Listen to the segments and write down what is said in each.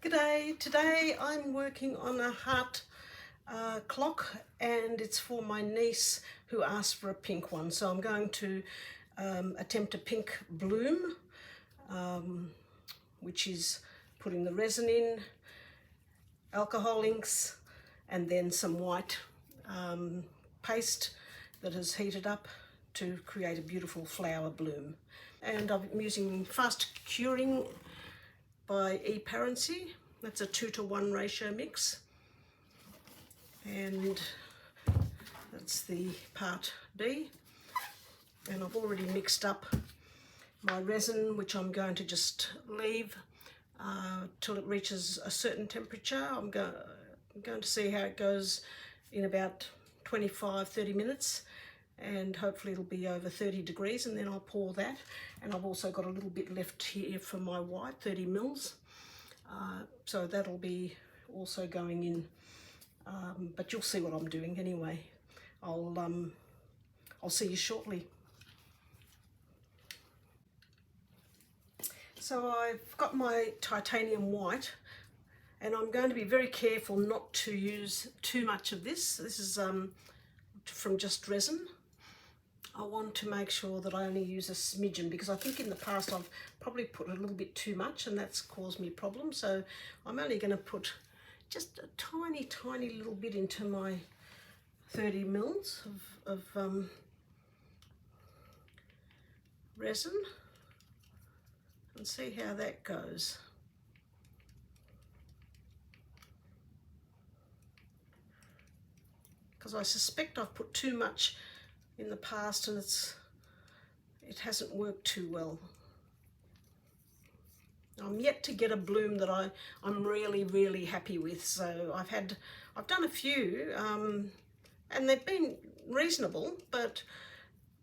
G'day, today I'm working on a heart clock, and it's for my niece who asked for a pink one. So I'm going to attempt a pink bloom, which is putting the resin in, alcohol inks, and then some white paste that has heated up to create a beautiful flower bloom. And I'm using fast curing by Imperfectly. That's a 2-to-1 ratio mix, and that's the part B. And I've already mixed up my resin, which I'm going to just leave till it reaches a certain temperature. I'm going to see how it goes in about 25-30 minutes, and hopefully it'll be over 30 degrees, and then I'll pour that. And I've also got a little bit left here for my white, 30 mils. So that'll be also going in, but you'll see what I'm doing anyway. I'll see you shortly. So I've got my titanium white, and I'm going to be very careful not to use too much of this. This is from Just Resin. I want to make sure that I only use a smidgen, because I think in the past I've probably put a little bit too much and that's caused me problems. So I'm only going to put just a tiny little bit into my 30 mils of resin and see how that goes. Because I suspect I've put too much in the past and it hasn't worked too well. I'm yet to get a bloom that I'm really happy with. So I've done a few and they've been reasonable, but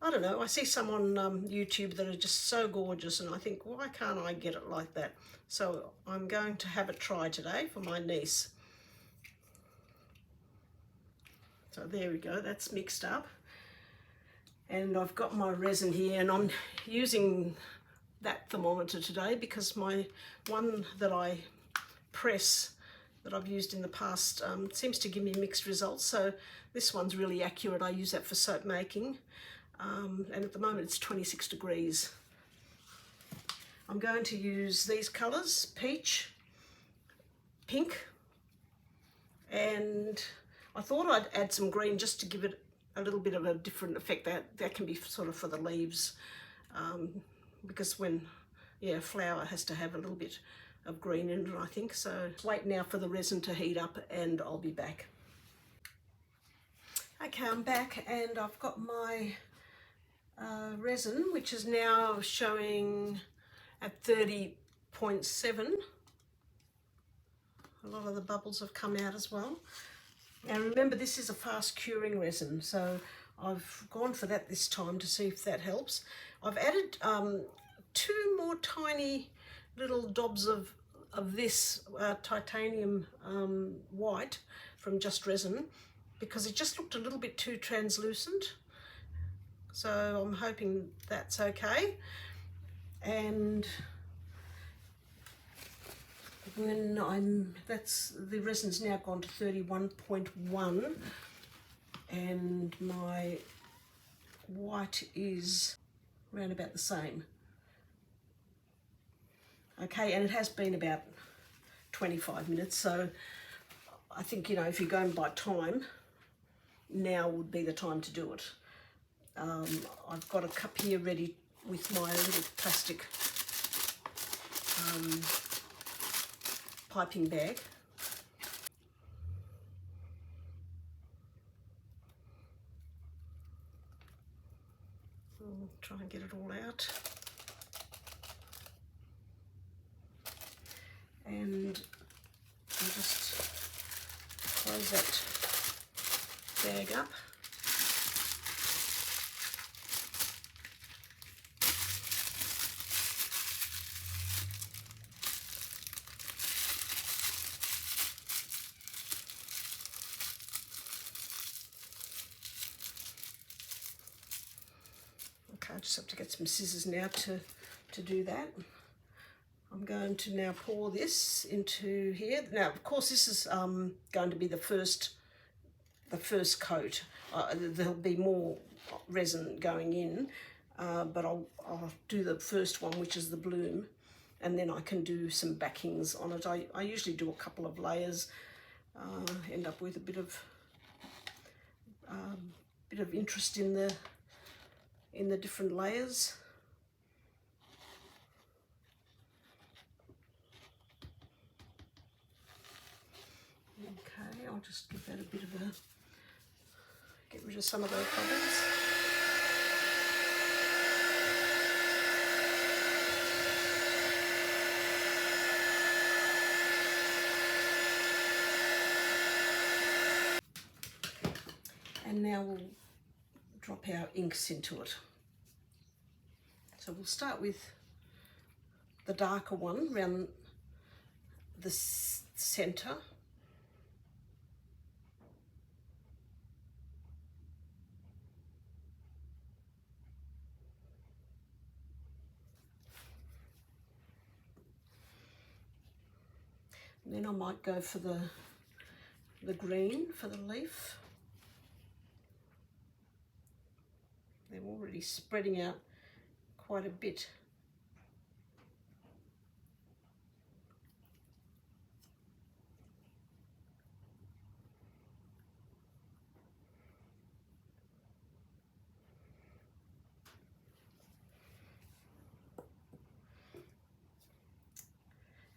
I don't know, I see some on YouTube that are just so gorgeous, and I think, why can't I get it like that? So I'm going to have a try today for my niece. So there we go, that's mixed up. And I've got my resin here, and I'm using that thermometer today because my one that I press that I've used in the past seems to give me mixed results. So this one's really accurate. I use that for soap making, and at the moment it's 26 degrees. I'm going to use these colours, peach, pink, and I thought I'd add some green just to give it a little bit of a different effect. That can be sort of for the leaves, because when flower has to have a little bit of green in it, I think. So wait now for the resin to heat up and I'll be back. Okay, I'm back, and I've got my resin, which is now showing at 30.7. A lot of the bubbles have come out as well. Now remember, this is a fast curing resin, so I've gone for that this time to see if that helps. I've added 2 more tiny little dobs of this titanium white from Just Resin, because it just looked a little bit too translucent. So I'm hoping that's okay. And when the resin's now gone to 31.1, and my white is around about the same. Okay, and it has been about 25 minutes, so I think, you know, if you're going by time, now would be the time to do it. I've got a cup here ready with my little plastic piping bag. I'll try and get it all out. And I'll just close that bag up. Okay, I just have to get some scissors now to do that. I'm going to now pour this into here. Now, of course, this is going to be the first coat. There'll be more resin going in, but I'll do the first one, which is the bloom, and then I can do some backings on it. I usually do a couple of layers, end up with a bit of interest in the different layers. Okay, I'll just give that a bit of a, get rid of some of those bubbles. And now we'll drop our inks into it. So we'll start with the darker one around the centre. And then I might go for the green for the leaf. They're already spreading out quite a bit.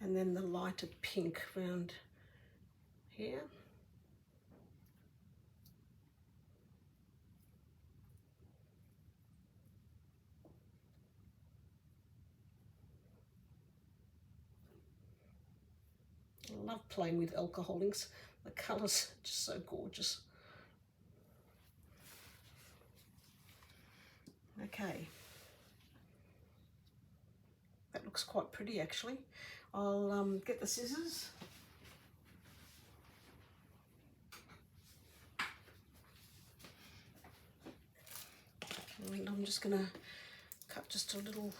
And then the lighter pink round here. I love playing with alcohol inks. The colours are just so gorgeous. Okay. That looks quite pretty actually. I'll get the scissors. And I'm just going to cut just a little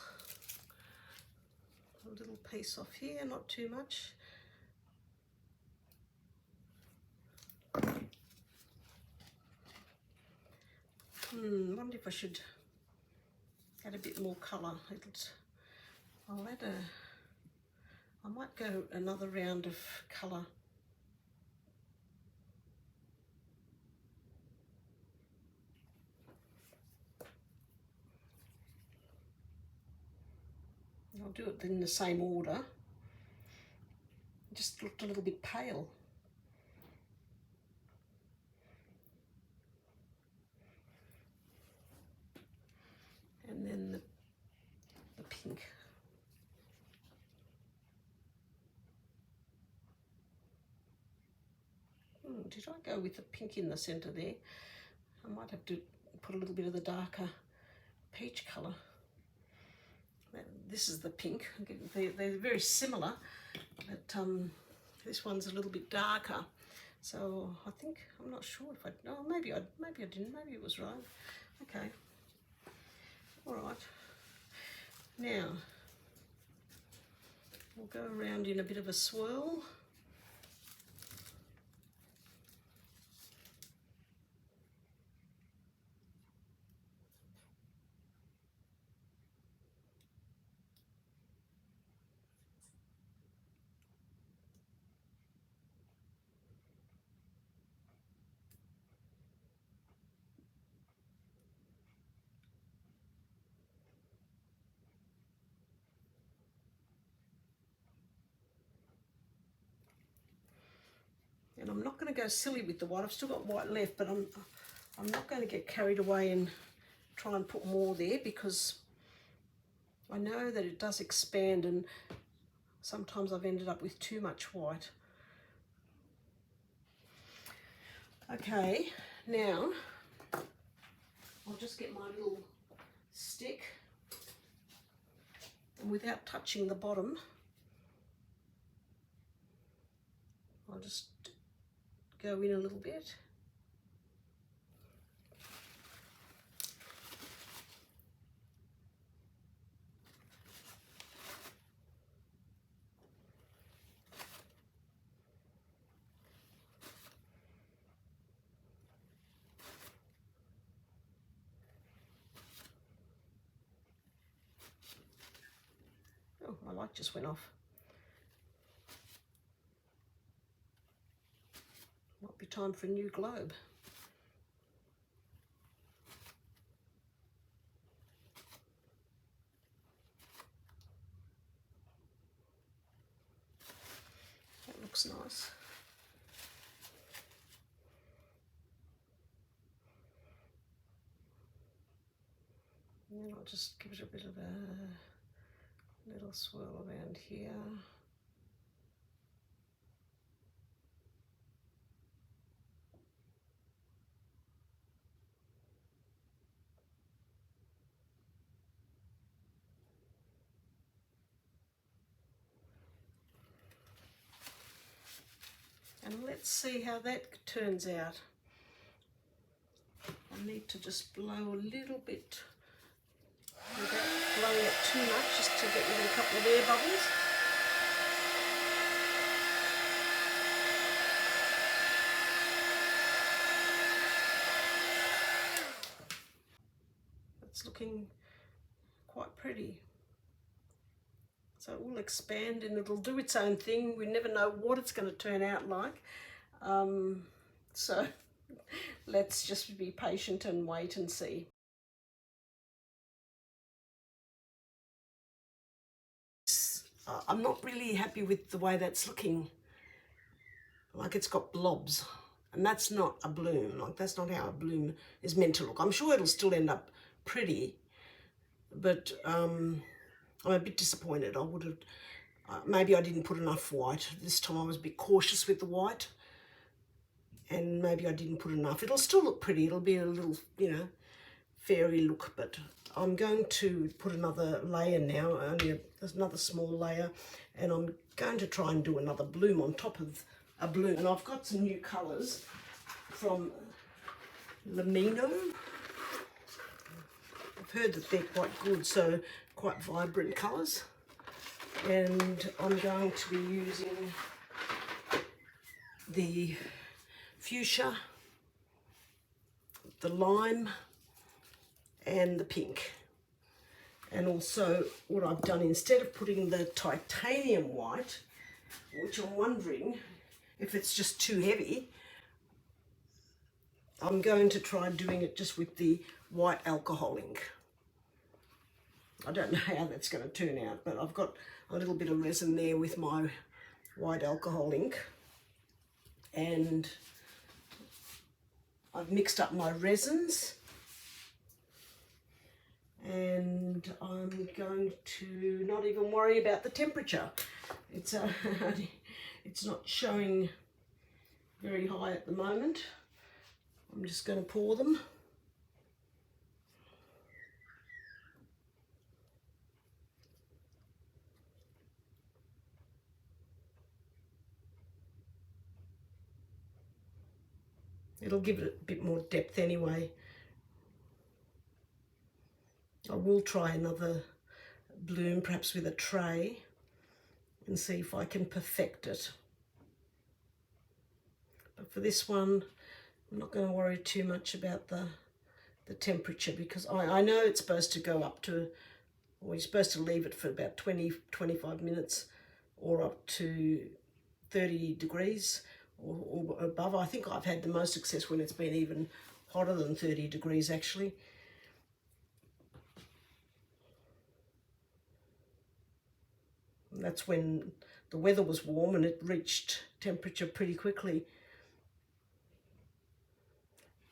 piece off here, not too much. Wonder if I should add a bit more colour. I might go another round of colour. I'll do it in the same order. It just looked a little bit pale. And then the pink. Did I go with the pink in the centre there? I might have to put a little bit of the darker peach colour. This is the pink. They're very similar, but this one's a little bit darker. So I think, I'm not sure if maybe I didn't. Maybe it was right. Okay. All right. Now we'll go around in a bit of a swirl. And I'm not going to go silly with the white. I've still got white left, but I'm not going to get carried away and try and put more there, because I know that it does expand and sometimes I've ended up with too much white. Okay, now I'll just get my little stick, and without touching the bottom, I'll just go in a little bit. my light just went off. Might be time for a new globe. That looks nice. And then I'll just give it a bit of a little swirl around here. And let's see how that turns out. I need to just blow a little bit without blowing it too much, just to get rid of a couple of air bubbles. It's looking quite pretty. So it will expand and it'll do its own thing. We never know what it's going to turn out like. So let's just be patient and wait and see. I'm not really happy with the way that's looking. Like it's got blobs, and that's not a bloom. Like that's not how a bloom is meant to look. I'm sure it'll still end up pretty, but I'm a bit disappointed. I would have, maybe I didn't put enough white. This time I was a bit cautious with the white, and maybe I didn't put enough. It'll still look pretty. It'll be a little, you know, fairy look, but I'm going to put another layer now, there's another small layer, and I'm going to try and do another bloom on top of a bloom. And I've got some new colours from Limino. I've heard that they're quite good, so quite vibrant colours. And I'm going to be using the fuchsia, the lime, and the pink. And also what I've done, instead of putting the titanium white, which I'm wondering if it's just too heavy, I'm going to try doing it just with the white alcohol ink. I don't know how that's going to turn out, but I've got a little bit of resin there with my white alcohol ink, and I've mixed up my resins, and I'm going to not even worry about the temperature. It's it's not showing very high at the moment. I'm just going to pour them. It'll give it a bit more depth anyway. I will try another bloom, perhaps with a tray, and see if I can perfect it. But for this one, I'm not going to worry too much about the temperature, because I know it's supposed to go up to, or you're supposed to leave it for about 20-25 minutes, or up to 30 degrees or above. I think I've had the most success when it's been even hotter than 30 degrees actually. And that's when the weather was warm and it reached temperature pretty quickly.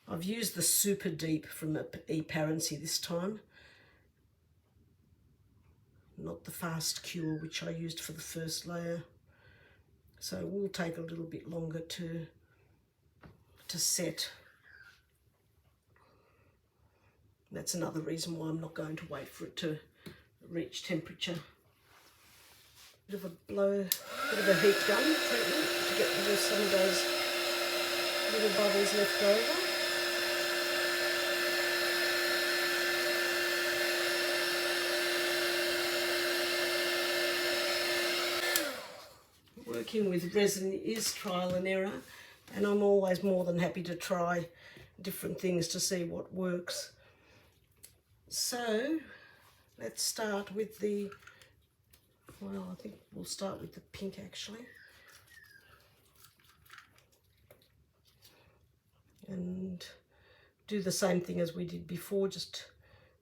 I've used the Super Deep from Imperfectly this time, not the Fast Cure, which I used for the first layer. So it will take a little bit longer to set. That's another reason why I'm not going to wait for it to reach temperature. Bit of a blow, bit of a heat gun treatment to get rid of some of those little bubbles left over. Working with resin is trial and error, and I'm always more than happy to try different things to see what works. So let's start with the Well, I think we'll start with the pink actually. And do the same thing as we did before, just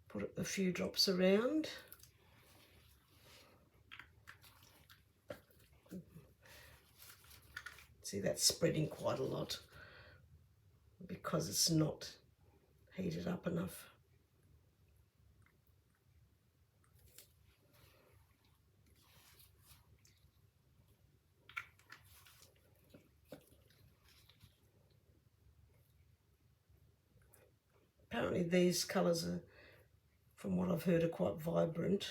put a few drops around. See, that's spreading quite a lot because it's not heated up enough. Apparently these colours are, from what I've heard, are quite vibrant.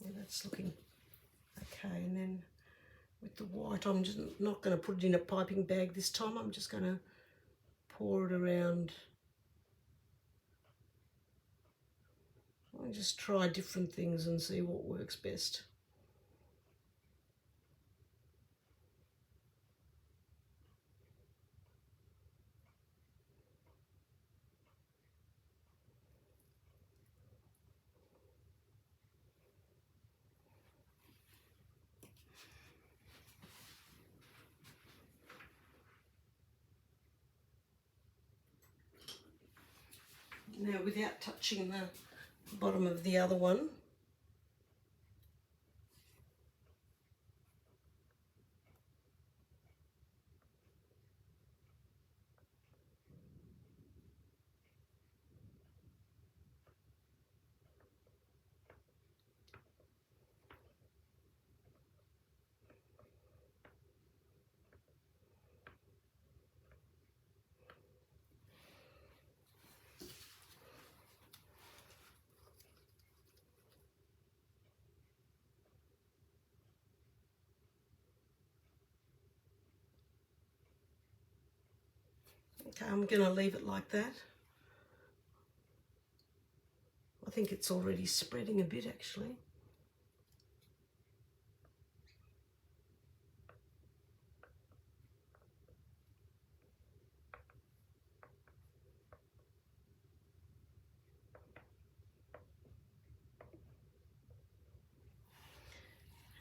Yeah, that's looking okay. And then with the white, I'm just not going to put it in a piping bag this time. I'm just going to pour it around. I'll just try different things and see what works best. Now, without touching the bottom of the other one, okay, I'm going to leave it like that. I think it's already spreading a bit actually.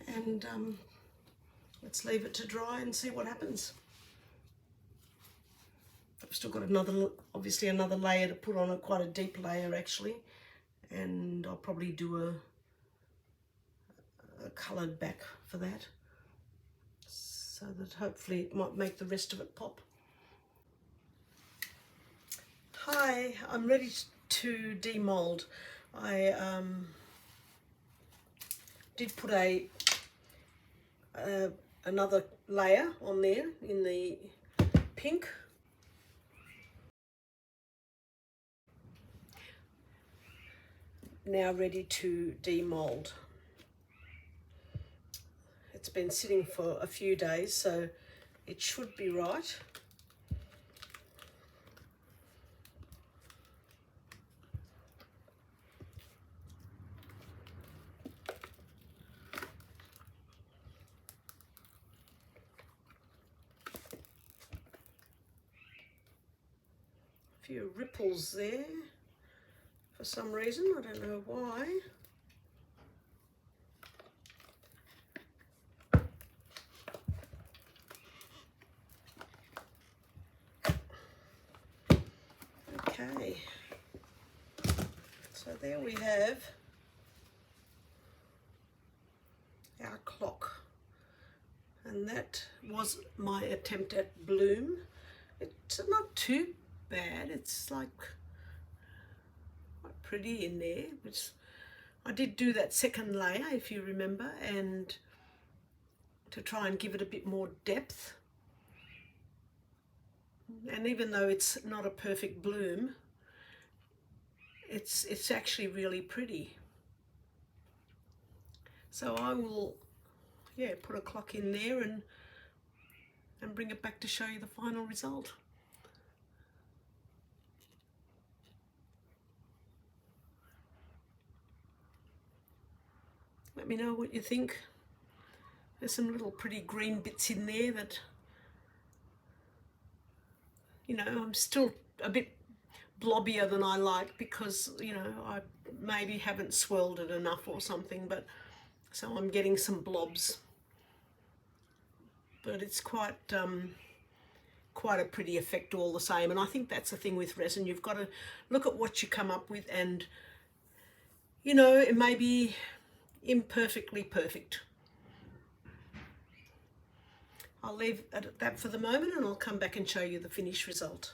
And let's leave it to dry and see what happens. I've still got another, obviously another layer to put on it, quite a deep layer actually, and I'll probably do a coloured back for that, so that hopefully it might make the rest of it pop. Hi, I'm ready to demold. I did put another layer on there in the pink. Now ready to demold. It's been sitting for a few days, so it should be right. A few ripples there for some reason, I don't know why. Okay, so there we have our clock, and that was my attempt at bloom. It's not too bad, it's like quite pretty in there, which I did do that second layer, if you remember, and to try and give it a bit more depth. And even though it's not a perfect bloom, it's actually really pretty. So I will, yeah, put a clock in there and bring it back to show you the final result. Let me know what you think. There's some little pretty green bits in there that you know, I'm still a bit blobbier than I like because, you know, I maybe haven't swirled it enough or something, but so I'm getting some blobs. But it's quite quite a pretty effect all the same. And I think that's the thing with resin. You've got to look at what you come up with, and you know, it may be imperfectly perfect. I'll leave it at that for the moment, and I'll come back and show you the finished result.